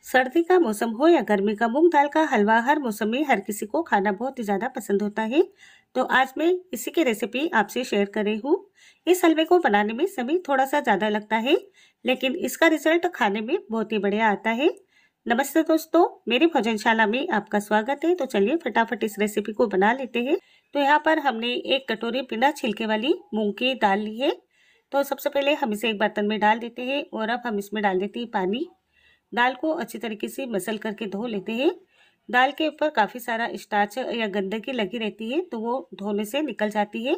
सर्दी का मौसम हो या गर्मी का, मूंग दाल का हलवा हर मौसम में हर किसी को खाना बहुत ही ज़्यादा पसंद होता है। तो आज मैं इसी की रेसिपी आपसे शेयर कर रही हूँ। इस हलवे को बनाने में समय थोड़ा-सा ज़्यादा लगता है, लेकिन इसका रिज़ल्ट खाने में बहुत ही बढ़िया आता है। नमस्ते दोस्तों, मेरी भोजनशाला में आपका स्वागत है। तो चलिए फटाफट इस रेसिपी को बना लेते हैं। तो यहाँ पर हमने 1 कटोरी बिना छिलके वाली मूँग की दाल ली है। तो सबसे पहले हम इसे एक बर्तन में डाल देते हैं और अब हम इसमें डाल देते हैं पानी। दाल को अच्छी तरीके से मसल करके धो लेते हैं। दाल के ऊपर काफ़ी सारा स्टार्च या गंदगी लगी रहती है, तो वो धोने से निकल जाती है।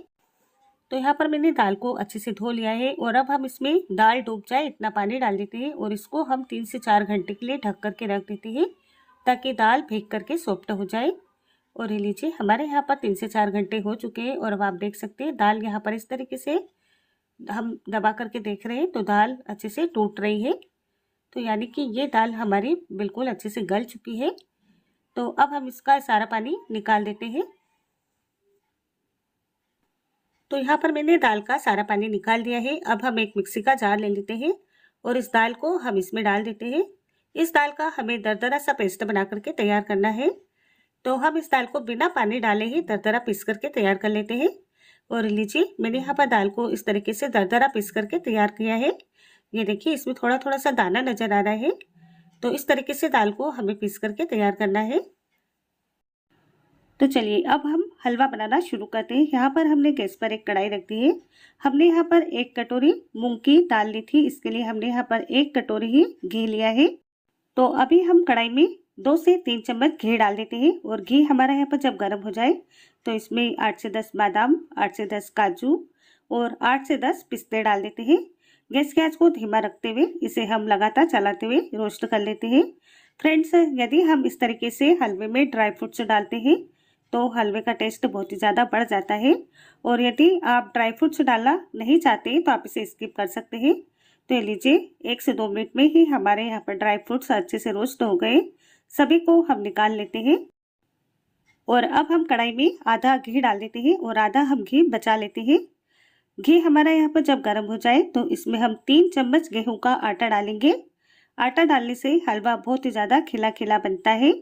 तो यहाँ पर मैंने दाल को अच्छे से धो लिया है और अब हम इसमें दाल डूब जाए इतना पानी डाल देते हैं और इसको हम 3 से 4 घंटे के लिए ढक करके रख देते हैं, ताकि दाल भीग करके सॉफ्ट हो जाए। और ये लीजिए, हमारे यहाँ पर 3 से 4 घंटे हो चुके हैं और अब आप देख सकते हैं दाल यहाँ पर इस तरीके से हम दबा करके देख रहे हैं तो दाल अच्छे से टूट रही है। तो यानी कि ये दाल हमारी बिल्कुल अच्छे से गल चुकी है। तो अब हम इसका सारा पानी निकाल देते हैं। तो यहाँ पर मैंने दाल का सारा पानी निकाल दिया है। अब हम एक मिक्सी का जार ले लेते हैं और इस दाल को हम इसमें डाल देते हैं। इस दाल का हमें दरदरा सा पेस्ट बना करके तैयार करना है। तो हम इस दाल को बिना पानी डाले ही दरदरा पीस करके तैयार कर लेते हैं। और लीजिए, मैंने यहाँ पर दाल को इस तरीके से दरदरा पीस करके तैयार किया है। ये देखिए, इसमें थोड़ा थोड़ा सा दाना नजर आ रहा है। तो इस तरीके से दाल को हमें पीस करके तैयार करना है। तो चलिए अब हम हलवा बनाना शुरू करते हैं। यहाँ पर हमने गैस पर एक कढ़ाई रख दी है। हमने यहाँ पर 1 कटोरी मूंग की दाल ली थी, इसके लिए हमने यहाँ पर 1 कटोरी ही घी लिया है। तो अभी हम कढ़ाई में 2 से 3 चम्मच घी डाल देते हैं और घी हमारा यहाँ पर जब गर्म हो जाए तो इसमें 8 से 10 बादाम, 8 से 10 काजू और 8 से 10 पिस्ते डाल देते हैं। गैस की आंच को धीमा रखते हुए इसे हम लगातार चलाते हुए रोस्ट कर लेते हैं। फ्रेंड्स, यदि हम इस तरीके से हलवे में ड्राई फ्रूट्स डालते हैं तो हलवे का टेस्ट बहुत ही ज़्यादा बढ़ जाता है। और यदि आप ड्राई फ्रूट्स डालना नहीं चाहते तो आप इसे स्किप कर सकते हैं। तो ये लीजिए, 1 से 2 मिनट में ही हमारे यहाँ पर ड्राई फ्रूट्स अच्छे से रोस्ट हो गए। सभी को हम निकाल लेते हैं और अब हम कढ़ाई में आधा घी डाल देते हैं और आधा हम घी बचा लेते हैं। घी हमारा यहाँ पर जब गर्म हो जाए तो इसमें हम 3 चम्मच गेहूं का आटा डालेंगे। आटा डालने से हलवा बहुत ही ज़्यादा खिला खिला बनता है।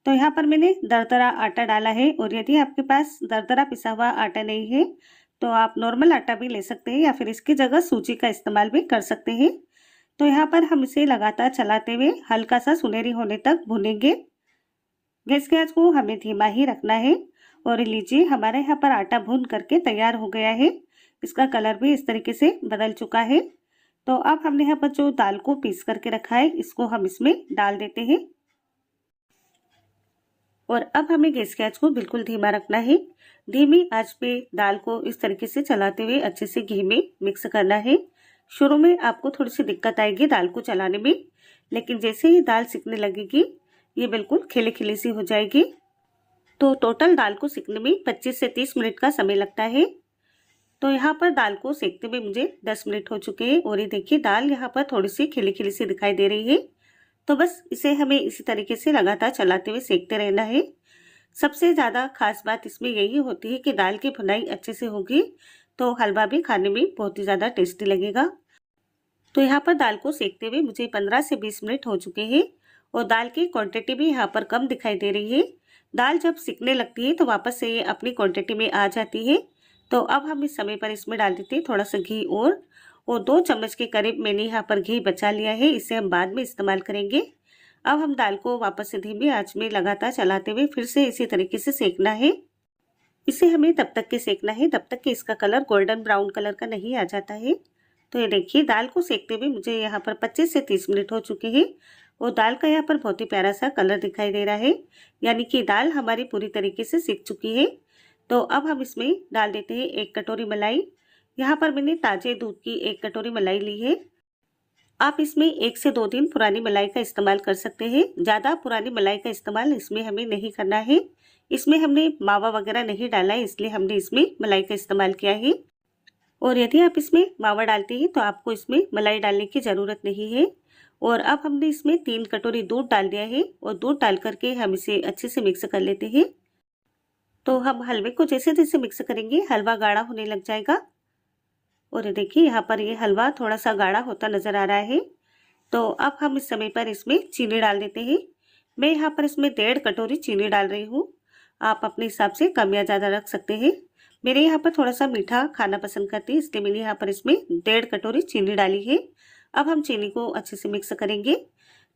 तो यहाँ पर मैंने दरदरा आटा डाला है और यदि आपके पास दरदरा पिसा हुआ आटा नहीं है तो आप नॉर्मल आटा भी ले सकते हैं या फिर इसकी जगह सूजी का इस्तेमाल भी कर सकते हैं। तो यहाँ पर हम इसे लगातार चलाते हुए हल्का सा सुनहरी होने तक भूनेंगे। गैस की आंच को हमें धीमा ही रखना है। और लीजिए, हमारे यहाँ पर आटा भून करके तैयार हो गया है। इसका कलर भी इस तरीके से बदल चुका है। तो अब हमने यहाँ पर जो दाल को पीस करके रखा है इसको हम इसमें डाल देते हैं और अब हमें गैस की आंच को बिल्कुल धीमा रखना है। धीमी आंच पे दाल को इस तरीके से चलाते हुए अच्छे से घी में मिक्स करना है। शुरू में आपको थोड़ी सी दिक्कत आएगी दाल को चलाने में, लेकिन जैसे ही दाल सिकने लगेगी ये बिल्कुल खिले खिले सी हो जाएगी। तो टोटल दाल को सिकने में 25 से 30 मिनट का समय लगता है। तो यहाँ पर दाल को सेकते हुए मुझे 10 मिनट हो चुके हैं और ये देखिए, दाल यहाँ पर थोड़ी सी खिली खिली सी दिखाई दे रही है। तो बस इसे हमें इसी तरीके से लगातार चलाते हुए सेकते रहना है। सबसे ज़्यादा खास बात इसमें यही होती है कि दाल की भुनाई अच्छे से होगी तो हलवा भी खाने में बहुत ही ज़्यादा टेस्टी लगेगा। तो यहाँ पर दाल को सेकते हुए मुझे 15 से 20 मिनट हो चुके हैं और दाल की क्वांटिटी भी यहाँ पर कम दिखाई दे रही है। दाल जब सिकने लगती है तो वापस से ये अपनी क्वांटिटी में आ जाती है। तो अब हम इस समय पर इसमें डाल देते हैं थोड़ा सा घी और 2 चम्मच के करीब मैंने यहाँ पर घी बचा लिया है, इसे हम बाद में इस्तेमाल करेंगे। अब हम दाल को वापस से धीमी आंच में लगातार चलाते हुए फिर से इसी तरीके से सेकना है। इसे हमें तब तक के सेकना है तब तक कि इसका कलर गोल्डन ब्राउन कलर का नहीं आ जाता है। तो ये देखिए, दाल को सेकते हुए मुझे यहाँ पर 25 से 30 मिनट हो चुके हैं और दाल का यहाँ पर बहुत ही प्यारा सा कलर दिखाई दे रहा है, यानी कि दाल हमारी पूरी तरीके से सिक चुकी है। तो अब हम इसमें डाल देते हैं 1 कटोरी मलाई। यहाँ पर मैंने ताजे दूध की 1 कटोरी मलाई ली है। आप इसमें 1 से 2 दिन पुरानी मलाई का इस्तेमाल कर सकते हैं। ज़्यादा पुरानी मलाई का इस्तेमाल इसमें हमें नहीं करना है। इसमें हमने मावा वगैरह नहीं डाला है, इसलिए हमने इसमें मलाई का इस्तेमाल किया है। और यदि आप इसमें मावा डालते हैं तो आपको इसमें मलाई डालने की ज़रूरत नहीं है। और अब हमने इसमें 3 कटोरी दूध डाल दिया है और दूध डाल करके हम इसे अच्छे से मिक्स कर लेते हैं। तो हम हलवे को जैसे जैसे मिक्स करेंगे हलवा गाढ़ा होने लग जाएगा। और ये देखिए, यहाँ पर ये हलवा थोड़ा सा गाढ़ा होता नजर आ रहा है। तो अब हम इस समय पर इसमें चीनी डाल देते हैं। मैं यहाँ पर इसमें 1.5 कटोरी चीनी डाल रही हूँ। आप अपने हिसाब से कम या ज़्यादा रख सकते हैं। मेरे यहाँ पर थोड़ा सा मीठा खाना पसंद करती है, इसलिए मैंने यहाँ पर इसमें 1.5 कटोरी चीनी डाली है। अब हम चीनी को अच्छे से मिक्स करेंगे।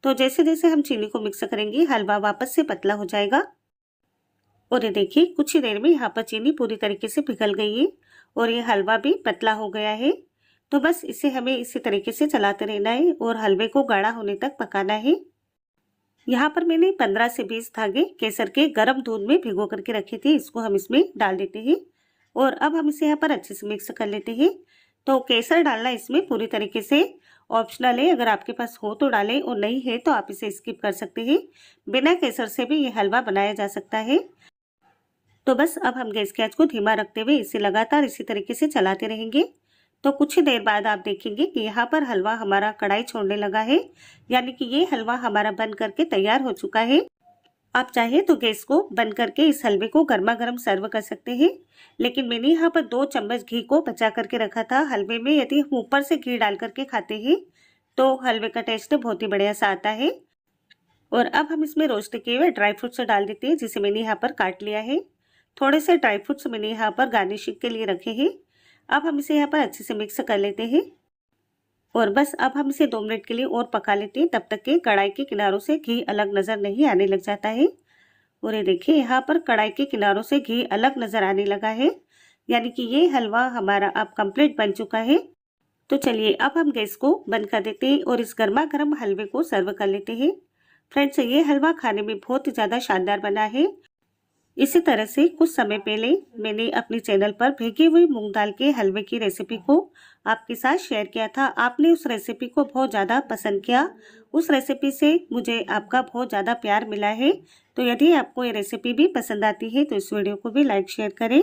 तो जैसे जैसे हम चीनी को मिक्स करेंगे हलवा वापस से पतला हो जाएगा। और ये देखिए कुछ ही देर में यहाँ पर चीनी पूरी तरीके से पिघल गई है और ये हलवा भी पतला हो गया है। तो बस इसे हमें इसी तरीके से चलाते रहना है और हलवे को गाढ़ा होने तक पकाना है। यहाँ पर मैंने 15 से 20 धागे केसर के गर्म दूध में भिगो करके रखे थे, इसको हम इसमें डाल देते हैं और अब हम इसे यहाँ पर अच्छे से मिक्स कर लेते हैं। तो केसर डालना इसमें पूरी तरीके से ऑप्शनल है, अगर आपके पास हो तो डालें और नहीं है तो आप इसे स्किप कर सकते हैं। बिना केसर से भी ये हलवा बनाया जा सकता है। तो बस अब हम गैस की आंच को धीमा रखते हुए इसे लगातार इसी तरीके से चलाते रहेंगे। तो कुछ ही देर बाद आप देखेंगे कि यहाँ पर हलवा हमारा कढ़ाई छोड़ने लगा है, यानी कि ये हलवा हमारा बन करके तैयार हो चुका है। आप चाहे तो गैस को बंद करके इस हलवे को गर्मा गर्म सर्व कर सकते हैं, लेकिन मैंने यहाँ पर 2 चम्मच घी को बचा करके रखा था। हलवे में यदि हम ऊपर से घी डाल करके खाते हैं तो हलवे का टेस्ट बहुत ही बढ़िया सा आता है। और अब हम इसमें रोस्ट किए हुए ड्राई फ्रूट्स डाल देते हैं, जिसे मैंने यहाँ पर काट लिया है। थोड़े से ड्राई फ्रूट्स मैंने यहाँ पर गार्निशिंग के लिए रखे हैं। अब हम इसे यहाँ पर अच्छे से मिक्स कर लेते हैं और बस अब हम इसे 2 मिनट के लिए और पका लेते हैं, तब तक के कढ़ाई के किनारों से घी अलग नज़र नहीं आने लग जाता है। और ये देखिए यहाँ पर कढ़ाई के किनारों से घी अलग नज़र आने लगा है, यानी कि ये हलवा हमारा अब कंप्लीट बन चुका है। तो चलिए अब हम गैस को बंद कर देते हैं और इस गर्मा गर्म हलवे को सर्व कर लेते हैं। फ्रेंड्स, ये हलवा खाने में बहुत ही ज़्यादा शानदार बना है। इसी तरह से कुछ समय पहले मैंने अपने चैनल पर भीगी हुई मूंग दाल के हलवे की रेसिपी को आपके साथ शेयर किया था। आपने उस रेसिपी को बहुत ज़्यादा पसंद किया। उस रेसिपी से मुझे आपका बहुत ज़्यादा प्यार मिला है। तो यदि आपको ये रेसिपी भी पसंद आती है तो इस वीडियो को भी लाइक शेयर करें।